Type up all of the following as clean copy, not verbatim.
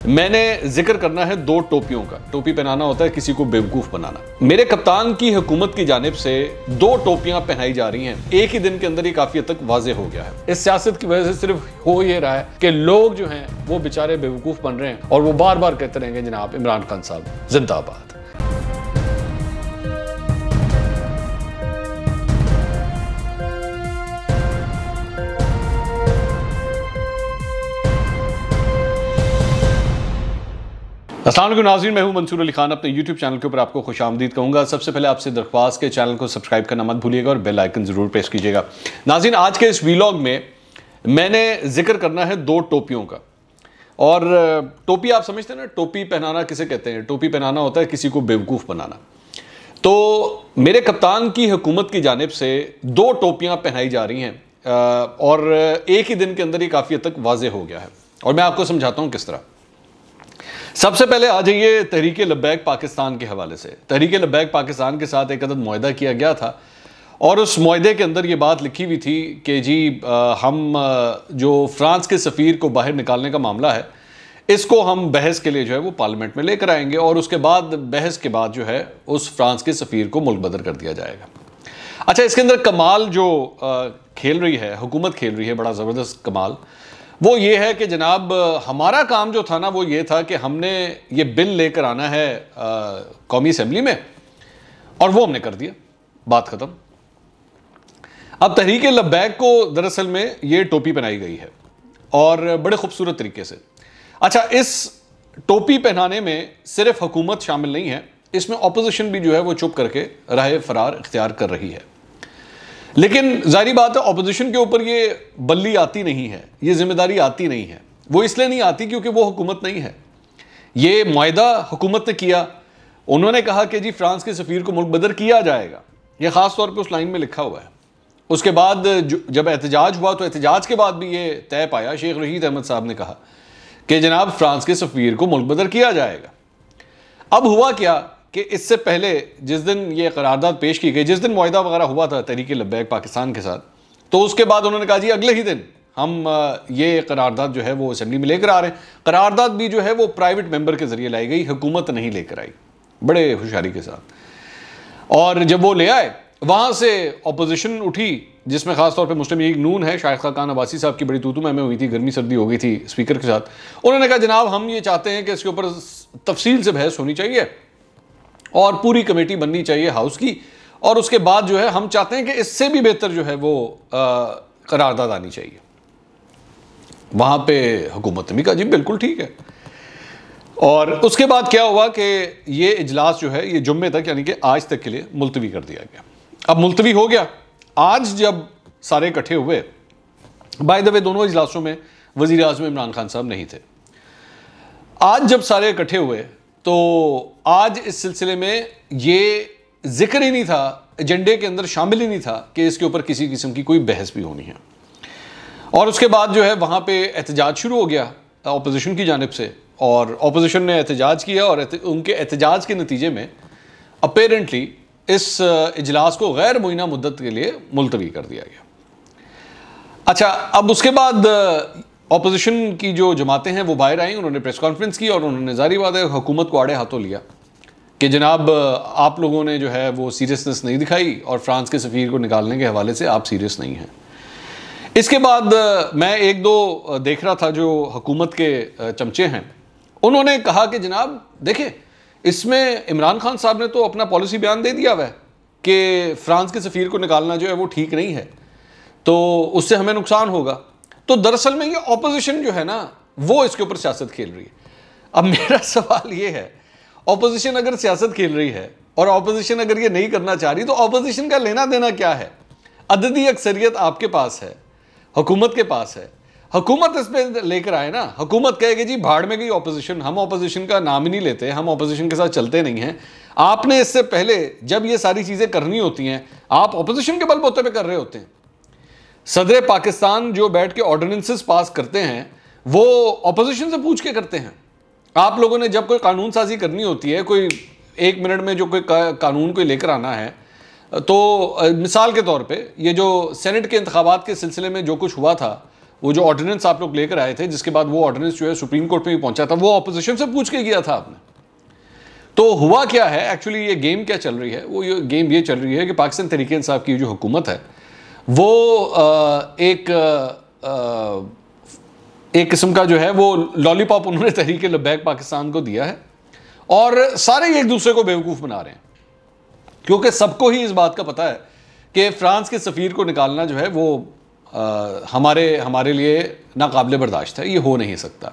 मैंने जिक्र करना है दो टोपियों का। टोपी पहनाना होता है किसी को बेवकूफ बनाना। मेरे कप्तान की हुकूमत की जानिब से दो टोपियां पहनाई जा रही हैं। एक ही दिन के अंदर ये काफी हद तक वाजे हो गया है। इस सियासत की वजह से सिर्फ हो ये रहा है कि लोग जो हैं वो बेचारे बेवकूफ बन रहे हैं और वो बार बार कहते रहेंगे जनाब इमरान खान साहब जिंदाबाद। अस्सलाम वालेकुम नाज़रीन, मैं हूं मंसूर अली खान। अपने YouTube चैनल के ऊपर आपको खुशामदीद कहूँगा। सबसे पहले आपसे दरख्वास्त के चैनल को सब्सक्राइब करना मत भूलिएगा और बेल आइकन ज़रूर प्रेस कीजिएगा। नाज़रीन, आज के इस वीलॉग में मैंने जिक्र करना है दो टोपियों का। और टोपी आप समझते हैं ना, टोपी पहनाना किसे कहते हैं? टोपी पहनाना होता है किसी को बेवकूफ़ बनाना। तो मेरे कप्तान की हुकूमत की जानिब से दो टोपियाँ पहनाई जा रही हैं और एक ही दिन के अंदर ये काफ़ी हद तक वाजे हो गया है और मैं आपको समझाता हूँ किस तरह। सबसे पहले आ जाइए तहरीक लब्बैक पाकिस्तान के हवाले से। तहरीक लब्बैक पाकिस्तान के साथ एक अदद मुआहदा किया गया था और उस मुआहदे के अंदर ये बात लिखी हुई थी कि जी हम जो फ्रांस के सफ़ीर को बाहर निकालने का मामला है इसको हम बहस के लिए जो है वो पार्लियामेंट में लेकर आएंगे और उसके बाद बहस के बाद जो है उस फ्रांस के सफ़ीर को मुल्क बदर कर दिया जाएगा। अच्छा, इसके अंदर कमाल जो खेल रही है हुकूमत, खेल रही है बड़ा ज़बरदस्त कमाल, वो ये है कि जनाब हमारा काम जो था ना वो ये था कि हमने ये बिल लेकर आना है कौमी असेंबली में और वो हमने कर दिया, बात ख़त्म। अब तहरीक लब्बैक को दरअसल में ये टोपी पहनाई गई है और बड़े खूबसूरत तरीके से। अच्छा, इस टोपी पहनाने में सिर्फ हुकूमत शामिल नहीं है, इसमें अपोजिशन भी जो है वो चुप करके राह फरार इख्तियार कर रही है। लेकिन जाहिर बात है अपोजिशन के ऊपर ये बल्ली आती नहीं है, ये जिम्मेदारी आती नहीं है। वो इसलिए नहीं आती क्योंकि वो हुकूमत नहीं है। ये मुआहदा हुकूमत ने किया, उन्होंने कहा कि जी फ्रांस के सफ़ीर को मुल्क बदर किया जाएगा, ये ख़ास तौर पे उस लाइन में लिखा हुआ है। उसके बाद जब एहतजाज हुआ तो एहतजाज के बाद भी ये तय पाया, शेख रशीद अहमद साहब ने कहा कि जनाब फ्रांस के सफ़ीर को मुल्क बदर किया जाएगा। अब हुआ क्या कि इससे पहले जिस दिन ये करारदाद पेश की गई, जिस दिन मुआहदा वगैरह हुआ था तहरीक लब्बैक पाकिस्तान के साथ, तो उसके बाद उन्होंने कहा जी अगले ही दिन हम ये करारदाद जो है वो असेंबली में लेकर आ रहे हैं। करारदाद भी जो है वो प्राइवेट मेंबर के जरिए लाई गई, हुकूमत नहीं लेकर आई, बड़े होशियारी के साथ। और जब वो ले आए वहाँ से अपोजिशन उठी, जिसमें खासतौर पर मुस्लिम लीग नून है, शाइख खाकान अब्बासी साहब की बड़ी तूतू महमे हुई थी, गर्मी सर्दी हो गई थी स्पीकर के साथ। उन्होंने कहा जनाब हम ये चाहते हैं कि इसके ऊपर तफसील से बहस होनी चाहिए और पूरी कमेटी बननी चाहिए हाउस की, और उसके बाद जो है हम चाहते हैं कि इससे भी बेहतर जो है वो करारदाद आनी चाहिए। वहाँ पे हुकूमत ने भी कहा जी बिल्कुल ठीक है। और उसके बाद क्या हुआ कि ये इजलास जो है ये जुम्मे तक यानी कि आज तक के लिए मुलतवी कर दिया गया। अब मुलतवी हो गया। आज जब सारे इकट्ठे हुए, बाय द वे दोनों इजलासों में वज़ीर आज़म इमरान खान साहब नहीं थे। आज जब सारे इकट्ठे हुए तो आज इस सिलसिले में ये जिक्र ही नहीं था, एजेंडे के अंदर शामिल ही नहीं था कि इसके ऊपर किसी किस्म की कोई बहस भी होनी है। और उसके बाद जो है वहाँ पे एहतजाज शुरू हो गया अपोजिशन की जानिब से, और अपोजिशन ने एहतजाज किया और उनके एहतजाज के नतीजे में अपेरेंटली इस इजलास को गैर मुइना मुद्दत के लिए मुलतवी कर दिया गया। अच्छा, अब उसके बाद अपोजिशन की जो जमातें हैं वो बाहर आई, उन्होंने प्रेस कॉन्फ्रेंस की और उन्होंने जारी बात है हुकूमत को आड़े हाथों लिया कि जनाब आप लोगों ने जो है वो सीरियसनेस नहीं दिखाई और फ्रांस के सफ़ीर को निकालने के हवाले से आप सीरियस नहीं हैं। इसके बाद मैं एक दो देख रहा था जो हुकूमत के चमचे हैं, उन्होंने कहा कि जनाब देखिए इसमें इमरान खान साहब ने तो अपना पॉलिसी बयान दे दिया हुआ है कि फ्रांस के सफ़ीर को निकालना जो है वो ठीक नहीं है, तो उससे हमें नुकसान होगा। तो दरअसल में ये ऑपोजिशन जो है ना वो इसके ऊपर सियासत खेल रही है। अब मेरा सवाल ये है, ऑपोजिशन अगर सियासत खेल रही है और ऑपोजिशन अगर ये नहीं करना चाह रही तो ऑपोजिशन का लेना देना क्या है? अददी अक्सरियत आपके पास है, हुकूमत के पास है, हुकूमत इस पर लेकर आए ना। हुकूमत कहेगी जी भाड़ में गई ऑपोजिशन, हम ऑपोजिशन का नाम ही नहीं लेते, हम ऑपोजिशन के साथ चलते नहीं हैं। आपने इससे पहले जब ये सारी चीज़ें करनी होती हैं आप ऑपोजिशन के बलबूते पे कर रहे होते हैं। सदर पाकिस्तान जो बैठ के ऑर्डिनेंसेस पास करते हैं वो ऑपोजिशन से पूछ के करते हैं। आप लोगों ने जब कोई कानून साजी करनी होती है, कोई एक मिनट में जो कोई कानून कोई लेकर आना है, तो मिसाल के तौर पे ये जो सेनेट के इंतखाबात के सिलसिले में जो कुछ हुआ था वो जो ऑर्डिनेंस आप लोग लेकर आए थे, जिसके बाद वो ऑर्डिनेंस जो है सुप्रीम कोर्ट में भी पहुंचा था, वो ऑपोजिशन से पूछ के किया था आपने। तो हुआ क्या है एक्चुअली, ये गेम क्या चल रही है, वो ये गेम ये चल रही है कि पाकिस्तान तहरीक इंसाफ की जो हुकूमत है वो एक किस्म का जो है वो लॉलीपॉप उन्होंने तहरीक लब्बैक पाकिस्तान को दिया है, और सारे एक दूसरे को बेवकूफ़ बना रहे हैं, क्योंकि सबको ही इस बात का पता है कि फ्रांस के सफ़ीर को निकालना जो है वो हमारे लिए नाकाबिले बर्दाश्त है, ये हो नहीं सकता।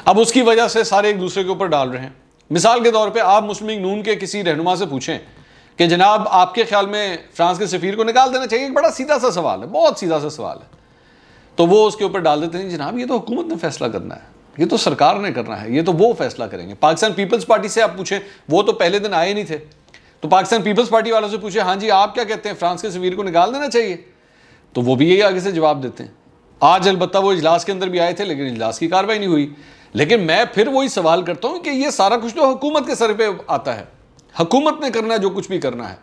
अब उसकी वजह से सारे एक दूसरे के ऊपर डाल रहे हैं। मिसाल के तौर पे आप मुस्लिम लीग नून के किसी रहनुमा से पूछें कि जनाब आपके ख्याल में फ्रांस के सफ़ीर को निकाल देना चाहिए, एक बड़ा सीधा सा सवाल है, बहुत सीधा सा सवाल है, तो वो उसके ऊपर डाल देते हैं जनाब ये तो हुकूमत ने फैसला करना है, ये तो सरकार ने करना है, ये तो वो फैसला करेंगे। पाकिस्तान पीपल्स पार्टी से आप पूछें, वो तो पहले दिन आए नहीं थे, तो पाकिस्तान पीपल्स पार्टी वालों से पूछे हाँ जी आप क्या कहते हैं, फ्रांस के सफ़ीर को निकाल देना चाहिए, तो वो भी यही आगे से जवाब देते हैं। आज अलबत्ता वो इजलास के अंदर भी आए थे, लेकिन इजलास की कार्रवाई नहीं हुई। लेकिन मैं फिर वही सवाल करता हूं कि ये सारा कुछ तो हुकूमत के सर पे आता है, हुकूमत ने करना जो कुछ भी करना है।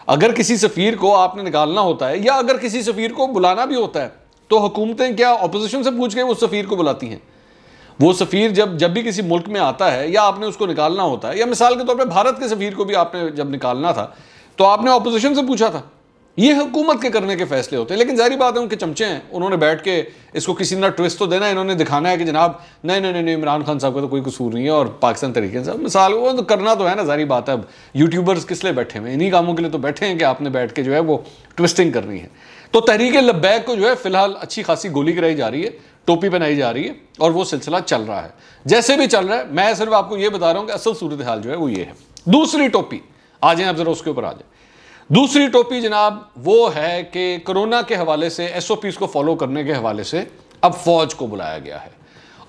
अगर किसी सफ़ीर को आपने निकालना होता है या अगर किसी सफ़ीर को बुलाना भी होता है, तो हुकूमतें क्या अपोजिशन से पूछ के उस सफ़ीर को बुलाती हैं? वो सफ़ीर जब भी किसी मुल्क में आता है या आपने उसको निकालना होता है, या मिसाल के तौर पर भारत के सफ़ीर को भी आपने जब निकालना था तो आपने अपोजिशन से पूछा था। ये हुकूमत के करने के फैसले होते हैं। लेकिन जाहिर बात है उनके चमचे हैं, उन्होंने बैठ के इसको किसी ना ट्विस्ट तो देना है, इन्होंने दिखाना है कि जनाब नहीं इमरान खान साहब का तो कोई कसूर नहीं है और पाकिस्तान तरीके से मिसाल वो तो करना तो है ना, जाहिर बात है। अब यूट्यूबर्स किस लिए बैठे हुए, इन्हीं कामों के लिए तो बैठे हैं कि आपने बैठ के जो है वो ट्विस्टिंग करनी है। तो तहरीक लब्बैक को जो है फिलहाल अच्छी खासी गोली कराई जा रही है, टोपी पहनाई जा रही है, और वो सिलसिला चल रहा है जैसे भी चल रहा है। मैं सिर्फ आपको ये बता रहा हूँ कि असल सूरत हाल जो है वो ये है। दूसरी टोपी आ जाए, आप जरा उसके ऊपर आ जाए। दूसरी टोपी जनाब वो है कि कोरोना के हवाले से SOPs को फॉलो करने के हवाले से अब फौज को बुलाया गया है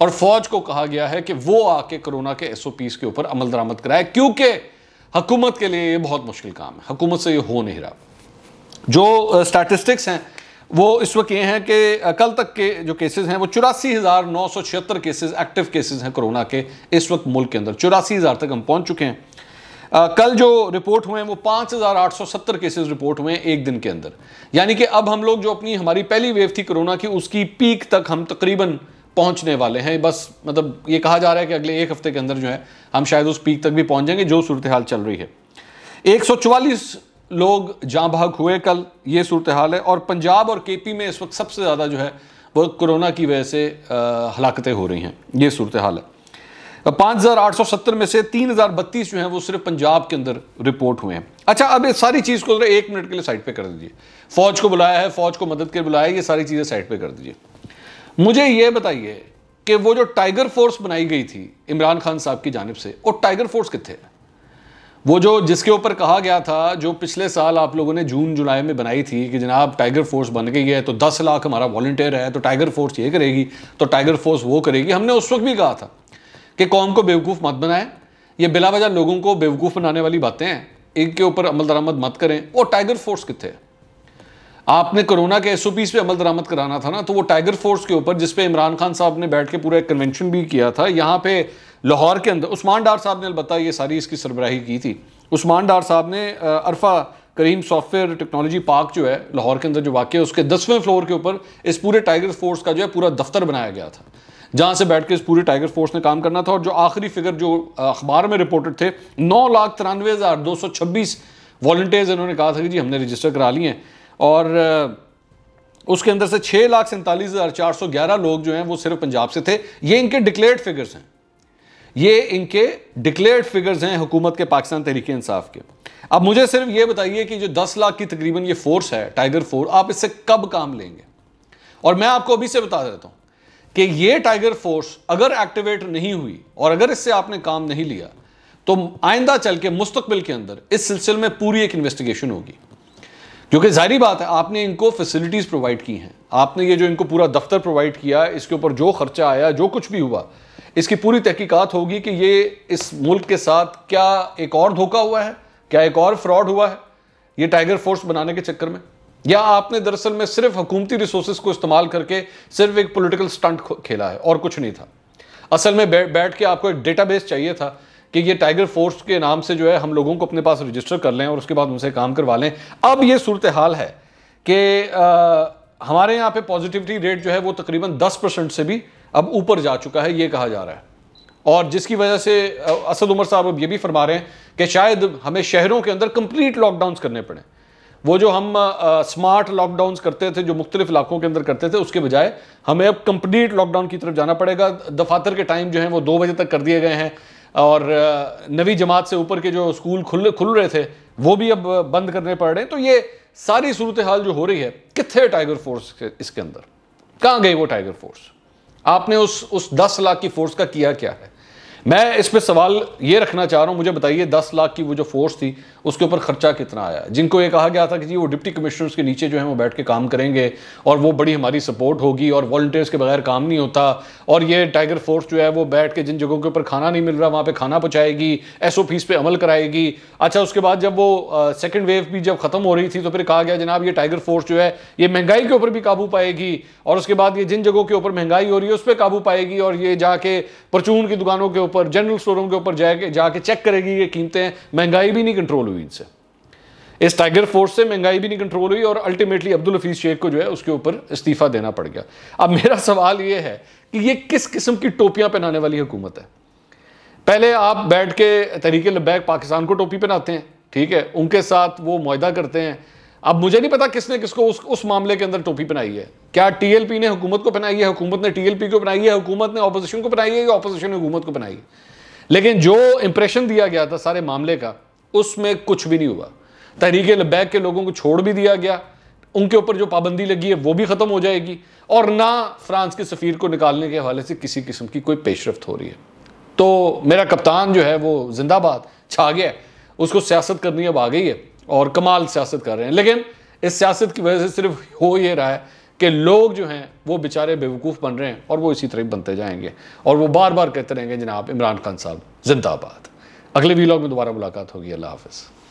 और फौज को कहा गया है कि वो आके कोरोना के SOPs के ऊपर अमल दरामद कराए, क्योंकि हुकूमत के लिए ये बहुत मुश्किल काम है, हुकूमत से ये हो नहीं रहा। जो स्टैटिस्टिक्स हैं वो इस वक्त ये हैं कि कल तक के जो केसेस हैं वो 84,976 केसेस एक्टिव केसेस हैं कोरोना के इस वक्त मुल्क के अंदर। 84,000 तक हम पहुंच चुके हैं। कल जो रिपोर्ट हुए हैं वो 5,870 केसेस रिपोर्ट हुए हैं एक दिन के अंदर। यानी कि अब हम लोग जो हमारी पहली वेव थी कोरोना की, उसकी पीक तक हम तकरीबन पहुंचने वाले हैं। बस मतलब ये कहा जा रहा है कि अगले एक हफ्ते के अंदर जो है हम शायद उस पीक तक भी पहुंच जाएंगे जो सूरत हाल चल रही है। 144 लोग जाँ भाग हुए कल, ये सूरत हाल है। और पंजाब और KP में इस वक्त सबसे ज़्यादा जो है वो कोरोना की वजह से हलाकतें हो रही हैं, ये सूरत हाल है। 5,870 में से 3,032 जो हैं वो सिर्फ पंजाब के अंदर रिपोर्ट हुए हैं। अच्छा, अब ये सारी चीज़ को एक मिनट के लिए साइड पे कर दीजिए। फौज को बुलाया है, फौज को मदद के लिए बुलाया है, ये सारी चीज़ें साइड पे कर दीजिए। मुझे ये बताइए कि वो जो टाइगर फोर्स बनाई गई थी इमरान खान साहब की जानिब से, वो टाइगर फोर्स कितने है? वो जो जिसके ऊपर कहा गया था, जो पिछले साल आप लोगों ने जून जुलाई में बनाई थी कि जनाब टाइगर फोर्स बन गई है तो 10 लाख हमारा वॉलंटियर है, तो टाइगर फोर्स ये करेगी, तो टाइगर फोर्स वो करेगी। हमने उस वक्त भी कहा था कि कौम को बेवकूफ़ मत बनाएं, ये बिला वजह लोगों को बेवकूफ़ बनाने वाली बातें हैं, इनके ऊपर अमल दरामद मत करें। वो टाइगर फोर्स कितने है? आपने कोरोना के SOPs पे अमल दरामद कराना था ना, तो वो टाइगर फोर्स के ऊपर जिस पे इमरान खान साहब ने बैठ के पूरा एक कन्वेंशन भी किया था यहाँ पे लाहौर के अंदर, उस्मान डार साहब ने अलबत्ता ये सारी इसकी सरबराही की थी। उस्मान डार साहब ने अरफा करीम सॉफ्टवेयर टेक्नोलॉजी पार्क जो है लाहौर के अंदर जो वाक़ है, उसके 10वें फ्लोर के ऊपर इस पूरे टाइगर फोर्स का जो है पूरा दफ्तर बनाया गया था, जहाँ से बैठ के इस पूरे टाइगर फोर्स ने काम करना था। और जो आखिरी फिगर जो अखबार में रिपोर्टेड थे, 9,93,226 वॉलंटियर्स इन्होंने कहा था कि जी हमने रजिस्टर करा लिए हैं, और उसके अंदर से 6,47,411 लोग जो हैं वो सिर्फ पंजाब से थे। ये इनके डिक्लेयर्ड फिगर्स हैं, ये इनके डिक्लेयर्ड फिगर्स हैं हुकूमत के पाकिस्तान तहरीक इंसाफ के। अब मुझे सिर्फ ये बताइए कि जो 10 लाख की तकरीबन ये फोर्स है टाइगर फोर्स, आप इससे कब काम लेंगे? और मैं आपको अभी से बता देता हूं कि ये टाइगर फोर्स अगर एक्टिवेट नहीं हुई और अगर इससे आपने काम नहीं लिया तो आइंदा चल के मुस्तकबिल के अंदर इस सिलसिले में पूरी एक इन्वेस्टिगेशन होगी। क्योंकि जाहिर बात है आपने इनको फैसिलिटीज़ प्रोवाइड की हैं, आपने ये जो इनको पूरा दफ्तर प्रोवाइड किया, इसके ऊपर जो खर्चा आया, जो कुछ भी हुआ, इसकी पूरी तहकीकात होगी कि ये इस मुल्क के साथ क्या एक और धोखा हुआ है, क्या एक और फ्रॉड हुआ है ये टाइगर फोर्स बनाने के चक्कर में, या आपने दरअसल में सिर्फ हुकूमती रिसोर्सेज को इस्तेमाल करके सिर्फ एक पॉलिटिकल स्टंट खेला है और कुछ नहीं था। असल में बैठ के आपको एक डेटाबेस चाहिए था कि ये टाइगर फोर्स के नाम से जो है हम लोगों को अपने पास रजिस्टर कर लें और उसके बाद उनसे काम करवा लें। अब ये सूरत हाल है कि हमारे यहाँ पे पॉजिटिविटी रेट जो है वो तकरीबन 10% से भी अब ऊपर जा चुका है, ये कहा जा रहा है। और जिसकी वजह से असद उमर साहब अब ये भी फरमा रहे हैं कि शायद हमें शहरों के अंदर कंप्लीट लॉकडाउन्स करने पड़े। वो जो हम स्मार्ट लॉकडाउन्स करते थे, जो मुख्तलिफ इलाकों के अंदर करते थे, उसके बजाय हमें अब कंप्लीट लॉकडाउन की तरफ जाना पड़ेगा। दफातर के टाइम जो है वो 2 बजे तक कर दिए गए हैं, और नवी जमात से ऊपर के जो स्कूल खुल रहे थे वो भी अब बंद करने पड़ रहे हैं। तो ये सारी सूरत हाल जो हो रही है, कितने टाइगर फोर्स इसके अंदर, कहाँ गई वो टाइगर फोर्स? आपने उस 10 लाख की फोर्स का किया क्या है? मैं इस पे सवाल ये रखना चाह रहा हूं, मुझे बताइए 10 लाख की वो जो फोर्स थी उसके ऊपर खर्चा कितना आया? जिनको ये कहा गया था कि जी वो डिप्टी कमिश्नर्स के नीचे जो है वो बैठ के काम करेंगे और वो बड़ी हमारी सपोर्ट होगी और वॉलंटियर्स के बगैर काम नहीं होता, और ये टाइगर फोर्स जो है वो बैठ के जिन जगहों के ऊपर खाना नहीं मिल रहा वहाँ पे खाना पहुँचाएगी, SOPs पे अमल कराएगी। अच्छा, उसके बाद जब वो सेकेंड वेव भी जब खत्म हो रही थी तो फिर कहा गया जनाब ये टाइगर फोर्स जो है ये महंगाई के ऊपर भी काबू पाएगी, और उसके बाद ये जिन जगहों के ऊपर महंगाई हो रही है उस पर काबू पाएगी, और ये जाके परचून की दुकानों के ऊपर, जनरल स्टोरों के ऊपर जाके चेक करेगी ये कीमतें। महंगाई भी नहीं कंट्रोल हुई इनसे, इस टाइगर फोर्स से महंगाई भी नहीं कंट्रोल हुई, और अल्टीमेटली अब्दुल हफीज शेख को जो है उसके ऊपर इस्तीफा देना पड़ गया। अब मेरा सवाल ये है कि ये किस किस्म की टोपियां पहनाने वाली हुकूमत है? पहले आप बैठ के तहरीक लब्बैक पाकिस्तान को टोपी पहनाते हैं, ठीक है, उनके साथ वो मुआहदा करते हैं। अब मुझे नहीं पता किसने किसको उस मामले के अंदर टोपी पहनाई है। क्या TLP ने हुकूमत को पहनाई है, हुकूमत ने TLP को पहनाई है, हुकूमत ने ऑपोजिशन को पहनाई है, या ऑपोजिशन ने हुकूमत को पहनाई है? लेकिन जो इंप्रेशन दिया गया था सारे मामले का, उसमें कुछ भी नहीं हुआ। तहरीक लब्बैक के लोगों को छोड़ भी दिया गया, उनके ऊपर जो पाबंदी लगी है वो भी खत्म हो जाएगी, और ना फ्रांस के सफीर को निकालने के हवाले से किसी किस्म की कोई पेशरफ्त हो रही है। तो मेरा कप्तान जो है वो जिंदाबाद छा गया है, उसको सियासत करनी अब आ गई है, और कमाल सियासत कर रहे हैं। लेकिन इस सियासत की वजह से सिर्फ हो ये रहा है कि लोग जो हैं वो बेचारे बेवकूफ़ बन रहे हैं, और वो इसी तरह बनते जाएंगे, और वो बार बार कहते रहेंगे जनाब इमरान खान साहब जिंदाबाद। अगले वीलॉग में दोबारा मुलाकात होगी। अल्लाह हाफ़िज़।